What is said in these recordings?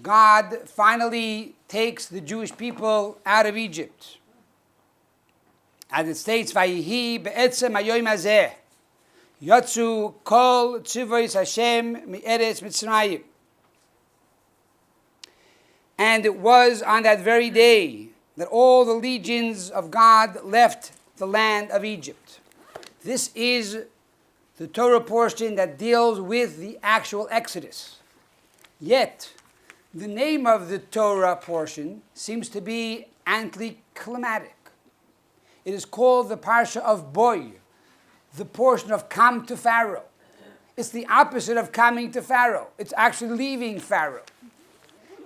God finally takes the Jewish people out of Egypt. As it states, Vayihi be'etzem hayoyim hazeh, yotzu kol tzivos Hashem mi'eretz Mitzrayim. And it was on that very day that all the legions of God left the land of Egypt. This is the Torah portion that deals with the actual Exodus. Yet, the name of the Torah portion seems to be anticlimactic. It is called the Parsha of Boy, the portion of come to Pharaoh. It's the opposite of coming to Pharaoh. It's actually leaving Pharaoh.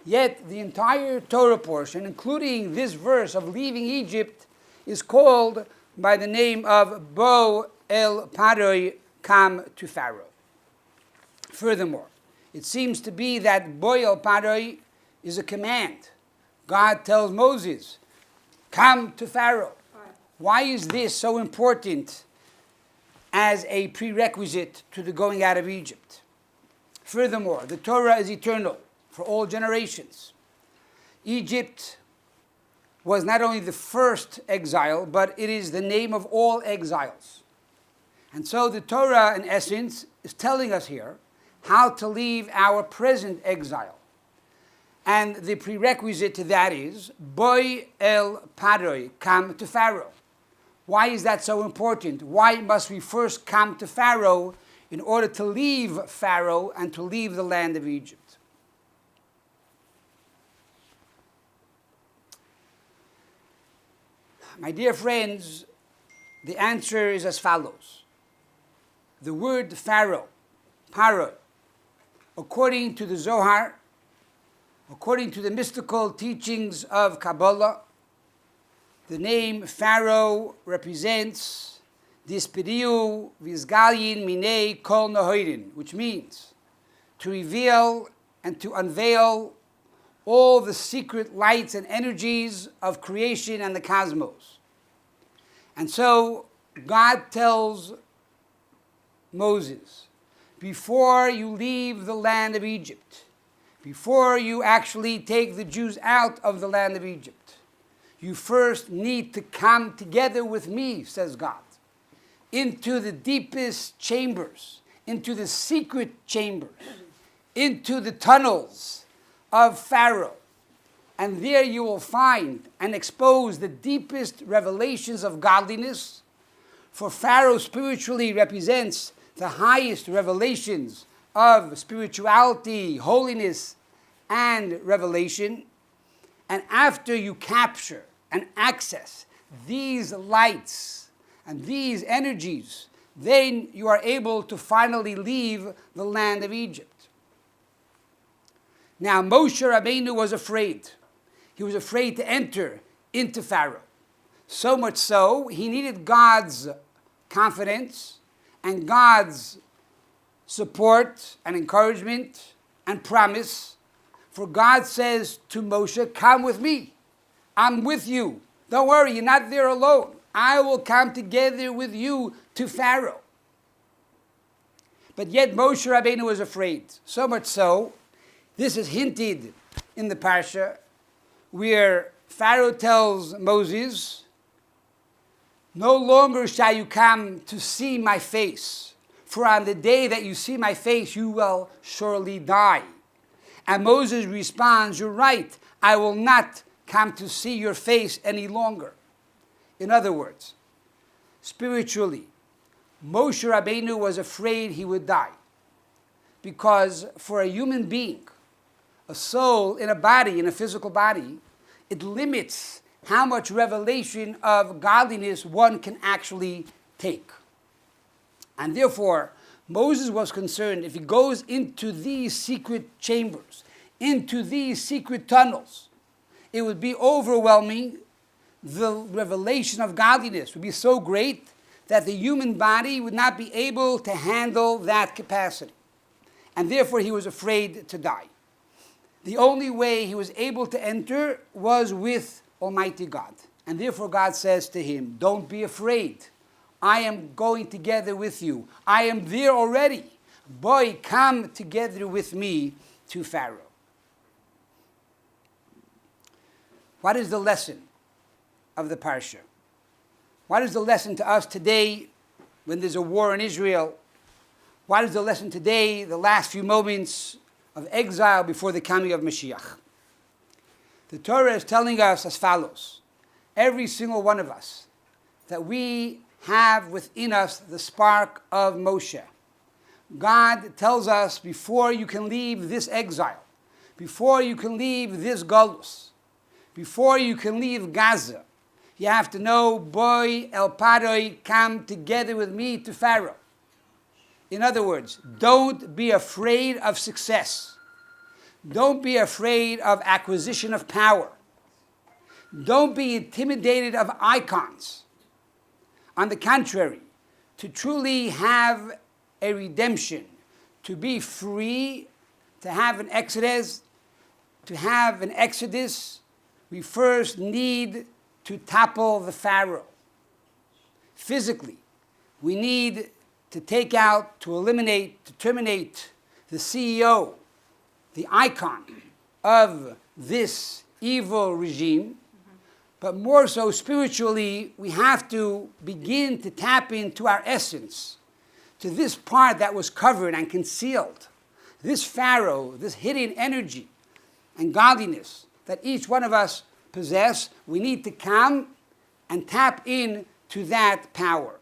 Yet the entire Torah portion, including this verse of leaving Egypt, is called by the name of Bo el Paroi, come to Pharaoh. Furthermore, it seems to be that Bo el Paroi is a command. God tells Moses, come to Pharaoh. Why is this so important as a prerequisite to the going out of Egypt? Furthermore, the Torah is eternal for all generations. Egypt was not only the first exile, but it is the name of all exiles. And so the Torah, in essence, is telling us here how to leave our present exile. And the prerequisite to that is, Boy el Paroi, come to Pharaoh. Why is that so important? Why must we first come to Pharaoh in order to leave Pharaoh and to leave the land of Egypt? My dear friends, the answer is as follows. The word Pharaoh, Paroi, according to the Zohar, according to the mystical teachings of Kabbalah, the name Pharaoh represents Dispiriu Vizgalyin Minei Kol Nahoirin, which means to reveal and to unveil all the secret lights and energies of creation and the cosmos. And so God tells Moses, before you leave the land of Egypt, before you actually take the Jews out of the land of Egypt, you first need to come together with me, says God, into the deepest chambers, into the secret chambers, into the tunnels of Pharaoh. And there you will find and expose the deepest revelations of godliness. For Pharaoh spiritually represents the highest revelations of spirituality, holiness, and revelation. And after you capture and access these lights and these energies, then you are able to finally leave the land of Egypt. Now, Moshe Rabbeinu was afraid. He was afraid to enter into Pharaoh. So much so, he needed God's confidence and God's support and encouragement and promise. For God says to Moshe, come with me. I'm with you. Don't worry, you're not there alone. I will come together with you to Pharaoh. But yet Moshe Rabbeinu was afraid. So much so, this is hinted in the Parsha, where Pharaoh tells Moses, no longer shall you come to see my face, for on the day that you see my face, you will surely die. And Moses responds, you're right, I will not come to see your face any longer. In other words, spiritually, Moshe Rabbeinu was afraid he would die. Because for a human being, a soul in a body, in a physical body, it limits how much revelation of godliness one can actually take. And therefore, Moses was concerned if he goes into these secret chambers, into these secret tunnels, it would be overwhelming. The revelation of godliness would be so great that the human body would not be able to handle that capacity. And therefore, he was afraid to die. The only way he was able to enter was with Almighty God. And therefore God says to him, don't be afraid. I am going together with you. I am there already. Boy, come together with me to Pharaoh. What is the lesson of the parsha? What is the lesson to us today when there's a war in Israel? What is the lesson today, the last few moments of exile before the coming of Mashiach? The Torah is telling us as follows: every single one of us, that we have within us the spark of Moshe. God tells us, before you can leave this exile, before you can leave this galus, before you can leave Gaza, you have to know, boy el paroi, come together with me to Pharaoh. In other words, don't be afraid of success. Don't be afraid of acquisition of power. Don't be intimidated of icons. On the contrary, to truly have a redemption, to be free, to have an exodus, we first need to topple the Pharaoh. Physically, we need to take out, to eliminate, to terminate the CEO, the icon of this evil regime. But more so spiritually, we have to begin to tap into our essence, to this part that was covered and concealed, this Pharaoh, this hidden energy and godliness that each one of us possess. We need to come and tap into that power.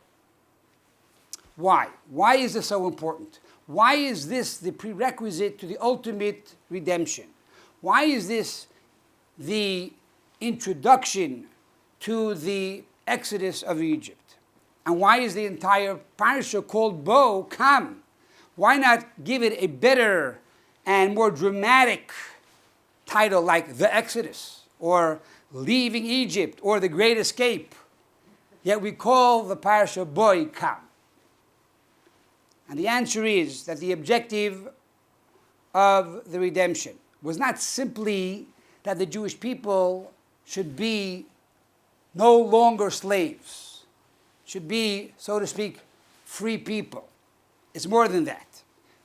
Why? Why is this so important? Why is this the prerequisite to the ultimate redemption? Why is this the introduction to the exodus of Egypt? And why is the entire parsha called Bo, come? Why not give it a better and more dramatic title like The Exodus, or Leaving Egypt, or The Great Escape? Yet we call the parsha Bo, come. And the answer is that the objective of the redemption was not simply that the Jewish people should be no longer slaves, should be, so to speak, free people. It's more than that.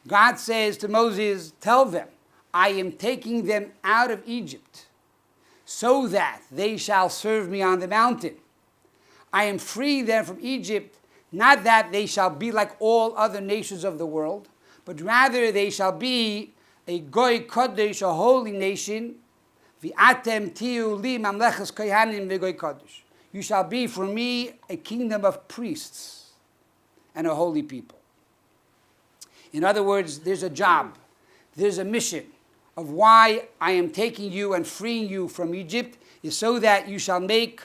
God says to Moses, tell them, I am taking them out of Egypt so that they shall serve me on the mountain. I am freeing them from Egypt, not that they shall be like all other nations of the world, but rather they shall be a goy kodesh, a holy nation. V'atem tiu li mamleches kohanim v'goy kodesh. You shall be for me a kingdom of priests and a holy people. In other words, there's a job, there's a mission of why I am taking you and freeing you from Egypt, is so that you shall make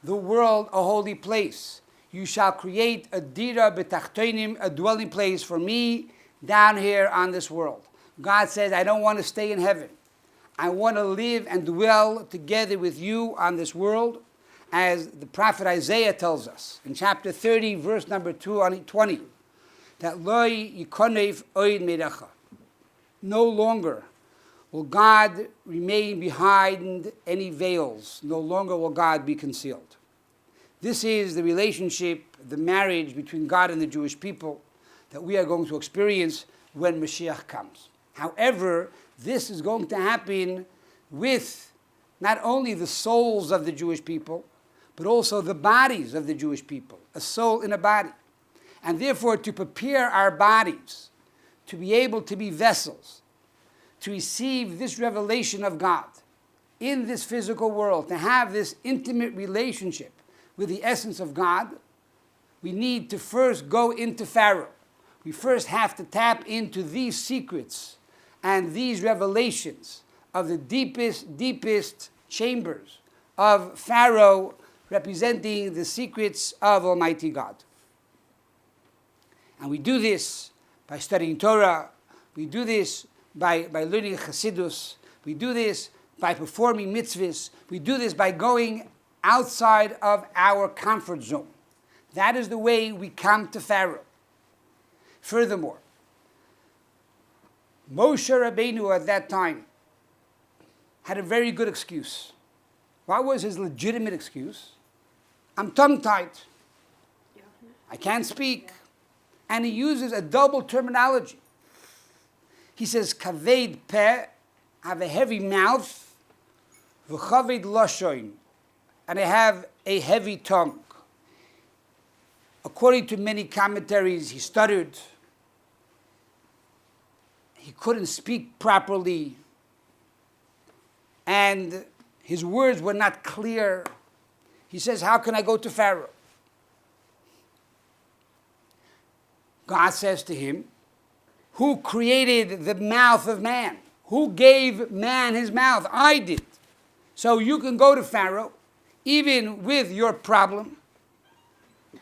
the world a holy place. You shall create a dira betachtonim, a dwelling place for me down here on this world. God says, I don't want to stay in heaven. I want to live and dwell together with you on this world, as the prophet Isaiah tells us in chapter 30, verse number 20, that Lo yikonef oid merecha. No longer will God remain behind any veils. No longer will God be concealed. This is the relationship, the marriage between God and the Jewish people that we are going to experience when Mashiach comes. However, this is going to happen with not only the souls of the Jewish people, but also the bodies of the Jewish people, a soul in a body. And therefore, to prepare our bodies to be able to be vessels, to receive this revelation of God in this physical world, to have this intimate relationship with the essence of God, we need to first go into Pharaoh. We first have to tap into these secrets and these revelations of the deepest chambers of Pharaoh, representing the secrets of Almighty God. And we do this by studying Torah. We do this by learning Chassidus. We do this by performing mitzvahs. We do this by going outside of our comfort zone. That is the way we come to Pharaoh. Furthermore, Moshe Rabbeinu at that time had a very good excuse. What was his legitimate excuse? I'm tongue-tied. I can't speak. And he uses a double terminology. He says, kaved peh, have a heavy mouth, v'chavid lashon, and I have a heavy tongue. According to many commentaries, he stuttered. He couldn't speak properly. And his words were not clear. He says, how can I go to Pharaoh? God says to him, who created the mouth of man? Who gave man his mouth? I did. So you can go to Pharaoh, even with your problem,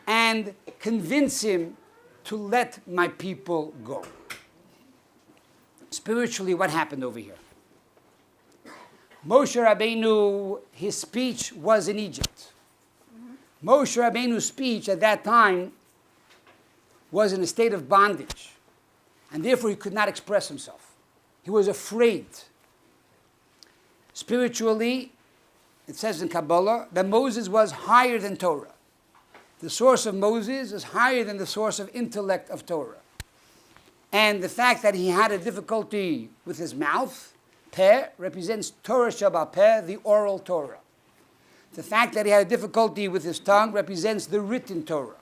and convince him to let my people go. Spiritually, what happened over here? Moshe Rabbeinu, his speech was in Egypt. Moshe Rabbeinu's speech at that time was in a state of bondage, and therefore he could not express himself. He was afraid. Spiritually, it says in Kabbalah that Moses was higher than Torah. The source of Moses is higher than the source of intellect of Torah. And the fact that he had a difficulty with his mouth, peh, represents Torah Shabbat peh, the oral Torah. The fact that he had a difficulty with his tongue represents the written Torah.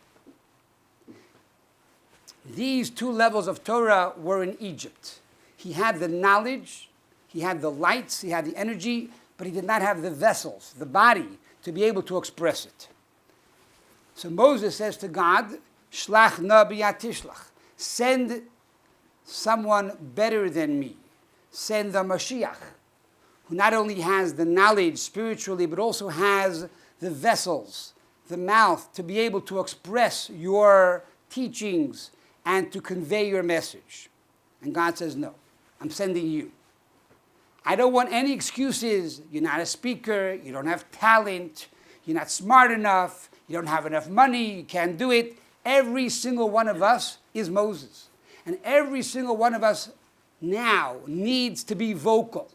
These two levels of Torah were in Egypt. He had the knowledge, he had the lights, he had the energy, but he did not have the vessels, the body, to be able to express it. So Moses says to God, Shlach na b'yatishlach, send someone better than me. Send the moshiach, who not only has the knowledge spiritually, but also has the vessels, the mouth, to be able to express your teachings and to convey your message. And God says, no, I'm sending you. I don't want any excuses. You're not a speaker, you don't have talent, you're not smart enough, you don't have enough money, you can't do it. Every single one of us is Moses. And every single one of us now needs to be vocal.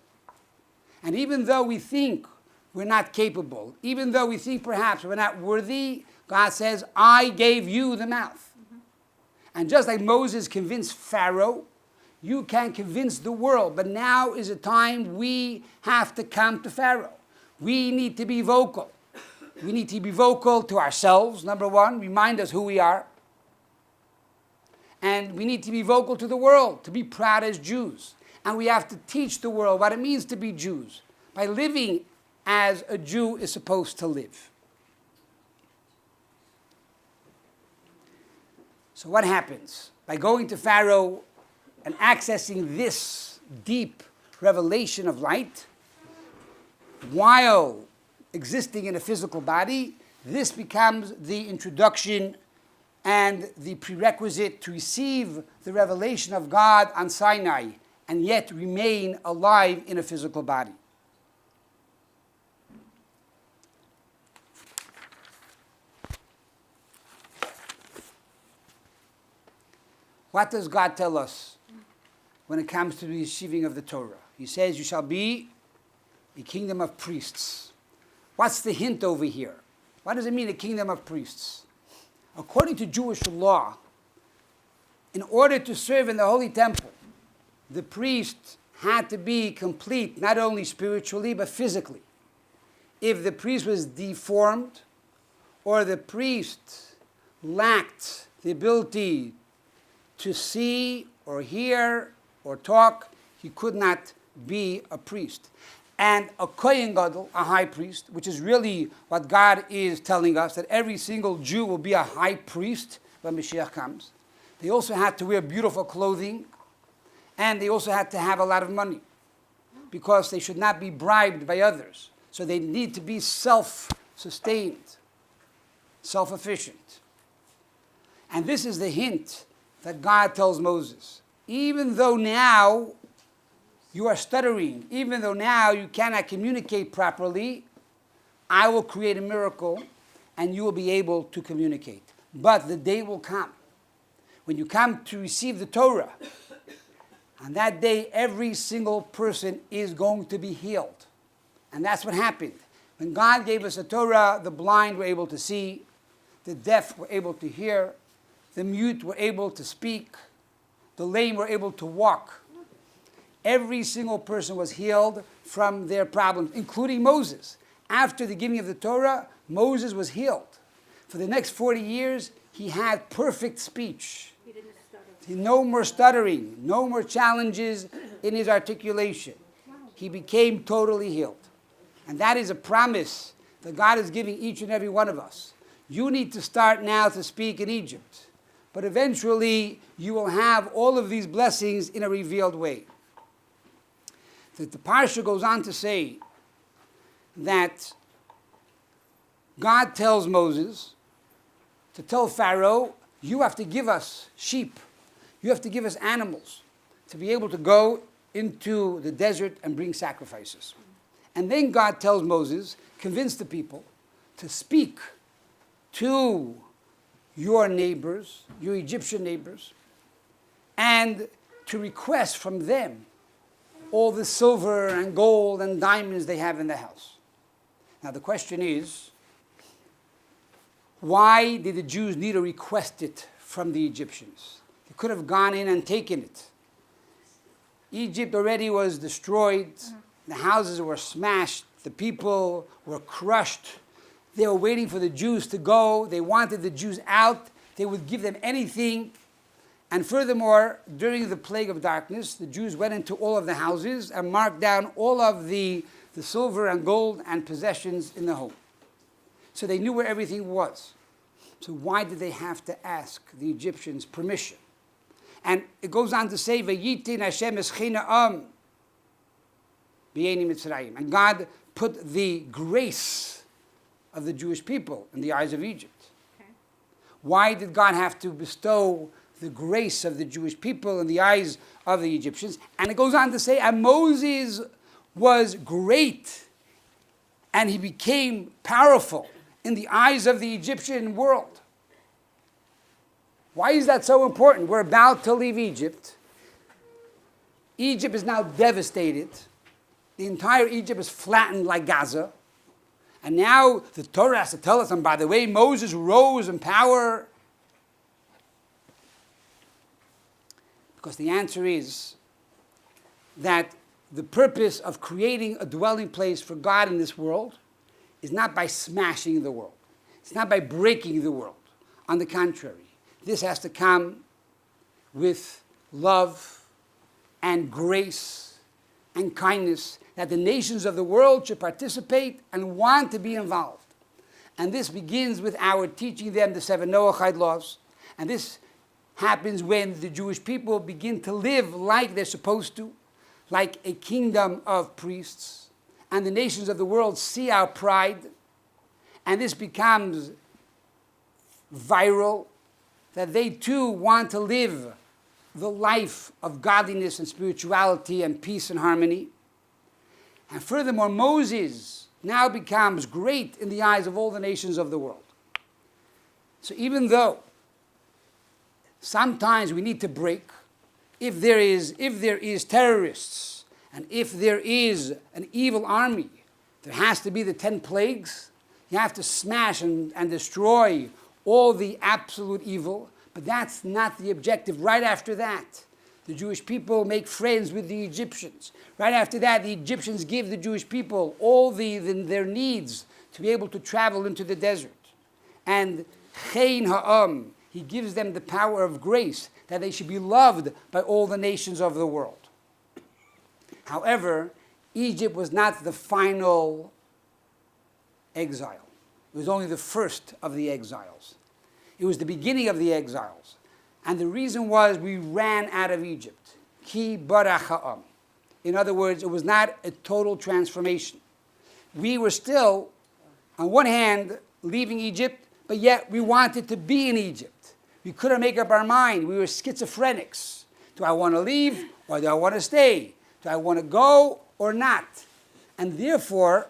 And even though we think we're not capable, even though we think perhaps we're not worthy, God says, I gave you the mouth. And just like Moses convinced Pharaoh, you can convince the world. But now is a time we have to come to Pharaoh. We need to be vocal. We need to be vocal to ourselves, number one, remind us who we are. And we need to be vocal to the world, to be proud as Jews. And we have to teach the world what it means to be Jews by living as a Jew is supposed to live. So what happens? By going to Pharaoh and accessing this deep revelation of light, while existing in a physical body, this becomes the introduction and the prerequisite to receive the revelation of God on Sinai and yet remain alive in a physical body. What does God tell us when it comes to the receiving of the Torah? He says, you shall be a kingdom of priests. What's the hint over here? What does it mean, a kingdom of priests? According to Jewish law, in order to serve in the Holy Temple, the priest had to be complete, not only spiritually, but physically. If the priest was deformed, or the priest lacked the ability to see or hear or talk, he could not be a priest. And a Kohen Gadol, a high priest, which is really what God is telling us, that every single Jew will be a high priest when Mashiach comes. They also had to wear beautiful clothing, and they also had to have a lot of money, because they should not be bribed by others. So they need to be self-sustained, self-efficient. And this is the hint that God tells Moses. Even though now you are stuttering, even though now you cannot communicate properly, I will create a miracle and you will be able to communicate. But the day will come when you come to receive the Torah. On that day, every single person is going to be healed. And that's what happened. When God gave us the Torah, the blind were able to see, the deaf were able to hear, the mute were able to speak, the lame were able to walk. Every single person was healed from their problems, including Moses. After the giving of the Torah, Moses was healed. For the next 40 years, he had perfect speech. He didn't stutter. No more stuttering, no more challenges in his articulation. He became totally healed. And that is a promise that God is giving each and every one of us. You need to start now to speak in Egypt. But eventually, you will have all of these blessings in a revealed way. The Parsha goes on to say that God tells Moses to tell Pharaoh, you have to give us sheep. You have to give us animals to be able to go into the desert and bring sacrifices. And then God tells Moses, convince the people to speak to your neighbors, your Egyptian neighbors, and to request from them all the silver and gold and diamonds they have in the house. Now the question is, why did the Jews need to request it from the Egyptians? They could have gone in and taken it. Egypt already was destroyed. The houses were smashed. The people were crushed. They were waiting for the Jews to go. They wanted the Jews out. They would give them anything. And furthermore, during the plague of darkness, the Jews went into all of the houses and marked down all of the silver and gold and possessions in the home. So they knew where everything was. So why did they have to ask the Egyptians permission? And it goes on to say, Vayitin Hashem eschina b'yeni Mitzrayim. And God put the grace of the Jewish people in the eyes of Egypt. Okay. Why did God have to bestow the grace of the Jewish people in the eyes of the Egyptians? And it goes on to say, and Moses was great, and he became powerful in the eyes of the Egyptian world. Why is that so important? We're about to leave Egypt. Egypt is now devastated. The entire Egypt is flattened like Gaza. And now the Torah has to tell us, and by the way, Moses rose in power. Because the answer is that the purpose of creating a dwelling place for God in this world is not by smashing the world. It's not by breaking the world. On the contrary, this has to come with love and grace and kindness, that the nations of the world should participate and want to be involved. And this begins with our teaching them the 7 Noahide laws. And this happens when the Jewish people begin to live like they're supposed to, like a kingdom of priests. And the nations of the world see our pride. And this becomes viral, that they too want to live the life of godliness and spirituality and peace and harmony. And furthermore, Moses now becomes great in the eyes of all the nations of the world. So even though sometimes we need to break, if there is terrorists, and if there is an evil army, there has to be the 10 plagues. You have to smash and destroy all the absolute evil, but that's not the objective. Right after that, the Jewish people make friends with the Egyptians. Right after that, the Egyptians give the Jewish people all their needs to be able to travel into the desert. And Chein Ha'am, he gives them the power of grace, that they should be loved by all the nations of the world. However, Egypt was not the final exile. It was only the first of the exiles. It was the beginning of the exiles. And the reason was we ran out of Egypt. Ki barach ha'am. In other words, it was not a total transformation. We were still, on one hand, leaving Egypt, but yet we wanted to be in Egypt. We couldn't make up our mind. We were schizophrenics. Do I want to leave or do I want to stay? Do I want to go or not? And therefore,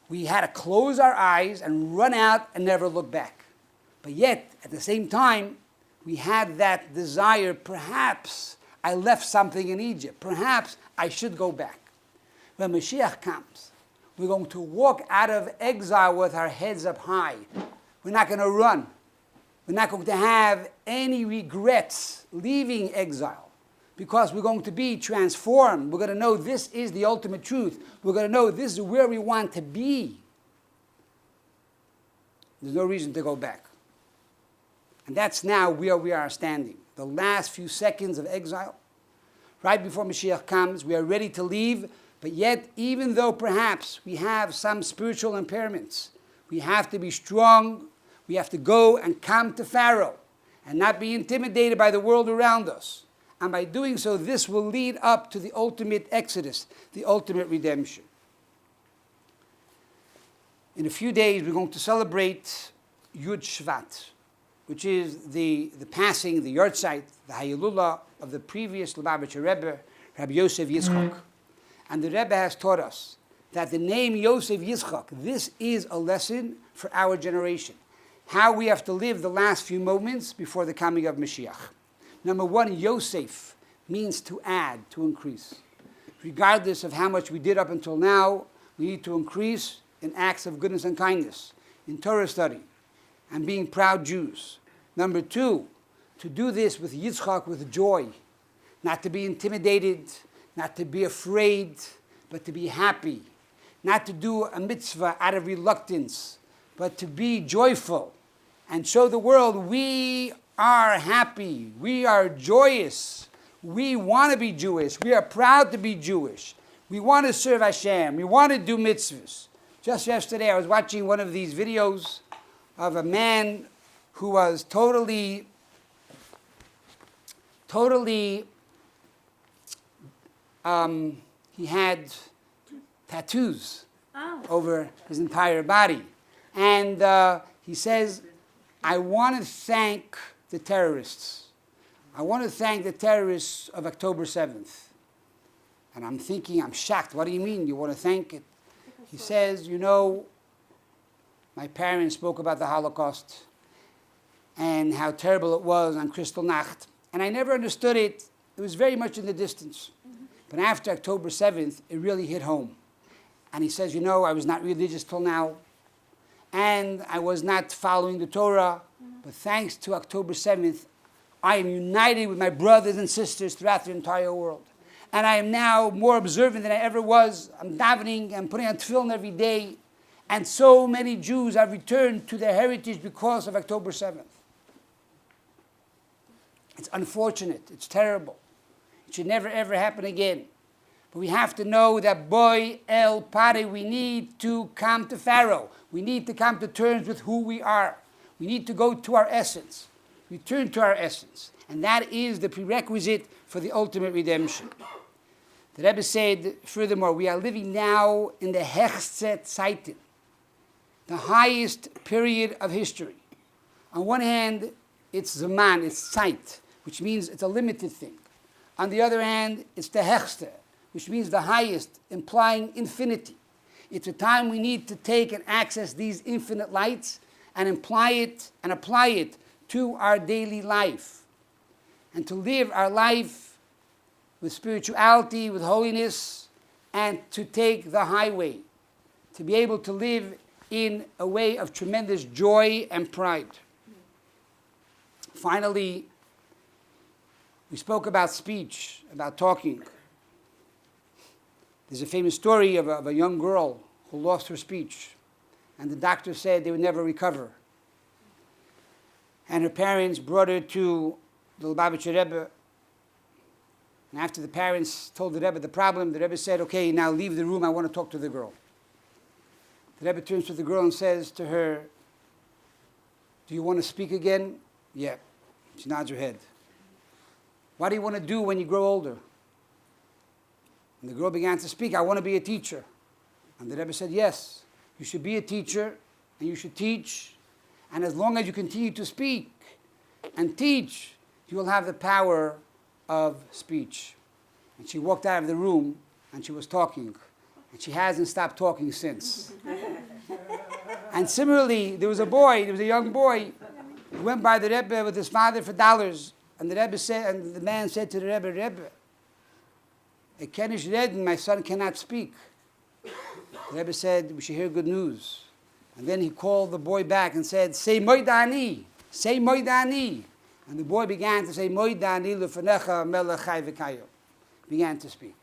we had to close our eyes and run out and never look back. But yet, at the same time, we had that desire, perhaps I left something in Egypt. Perhaps I should go back. When Moshiach comes, we're going to walk out of exile with our heads up high. We're not going to run. We're not going to have any regrets leaving exile. because we're going to be transformed. We're going to know this is the ultimate truth. We're going to know this is where we want to be. There's no reason to go back. And that's now where we are standing. The last few seconds of exile, right before Mashiach comes, we are ready to leave, but yet, even though perhaps we have some spiritual impairments, we have to be strong. We have to go and come to Pharaoh and not be intimidated by the world around us. And by doing so, this will lead up to the ultimate exodus, the ultimate redemption. In a few days, we're going to celebrate Yud Shvat, which is the passing, the Yortzeit, the Hayalullah of the previous Lubavitcher Rebbe, Rabbi Yosef Yitzchak. And the Rebbe has taught us that the name Yosef Yitzchak, this is a lesson for our generation. How we have to live the last few moments before the coming of Mashiach. Number one, Yosef means to add, to increase. Regardless of how much we did up until now, we need to increase in acts of goodness and kindness, in Torah study, and being proud Jews. Number two, to do this with Yitzchak, with joy, not to be intimidated, not to be afraid, but to be happy, not to do a mitzvah out of reluctance, but to be joyful and show the world we are happy, we are joyous, we want to be Jewish, we are proud to be Jewish, we want to serve Hashem, we want to do mitzvahs. Just yesterday I was watching one of these videos of a man who was totally he had tattoos over his entire body. And he says, I want to thank the terrorists. I want to thank the terrorists of October 7th. And I'm thinking, I'm shocked. What do you mean you want to thank it? He says, you know, my parents spoke about the Holocaust and how terrible it was on Kristallnacht. And I never understood it. It was very much in the distance. But after October 7th, it really hit home. And he says, you know, I was not religious till now. And I was not following the Torah. But thanks to October 7th, I am united with my brothers and sisters throughout the entire world. And I am now more observant than I ever was. I'm davening and putting on tefillin every day. And so many Jews have returned to their heritage because of October 7th. It's unfortunate. It's terrible. It should never, ever happen again. But we have to know that boy el pare, we need to come to Pharaoh. We need to come to terms with who we are. We need to go to our essence. Return to our essence. And that is the prerequisite for the ultimate redemption. The Rebbe said, furthermore, we are living now in the Hechstet Zeiten, the highest period of history. On one hand, it's Zaman, it's Zeit, which means it's a limited thing. On the other hand, it's the Hechste, which means the highest, implying infinity. It's a time we need to take and access these infinite lights and apply it to our daily life. And to live our life with spirituality, with holiness, and to take the highway. To be able to live in a way of tremendous joy and pride. Finally, we spoke about speech, about talking. There's a famous story of a young girl who lost her speech, and the doctor said they would never recover. And her parents brought her to the Lubavitcher Rebbe. And after the parents told the Rebbe the problem, the Rebbe said, okay, now leave the room, I want to talk to the girl. The Rebbe turns to the girl and says to her, do you want to speak again? Yeah. She nods her head. What do you want to do when you grow older? And the girl began to speak, I want to be a teacher. And the Rebbe said, yes, you should be a teacher and you should teach. And as long as you continue to speak and teach, you will have the power of speech. And she walked out of the room and she was talking. And she hasn't stopped talking since. And similarly, there was a young boy who went by the Rebbe with his father for dollars. And the man said to the Rebbe, I can't read, my son cannot speak. The Rebbe said, we should hear good news. And then he called the boy back and said, say Moidani, say Moidani. And the boy began to say, Moida ani lefanecha melech chai v'kayom. Began to speak.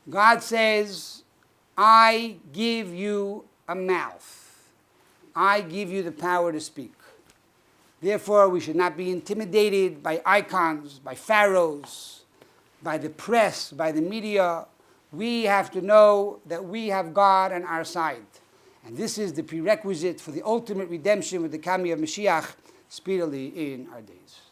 God says, I give you a mouth. I give you the power to speak. Therefore, we should not be intimidated by icons, by pharaohs, by the press, by the media. We have to know that we have God on our side. And this is the prerequisite for the ultimate redemption with the coming of Moshiach speedily in our days.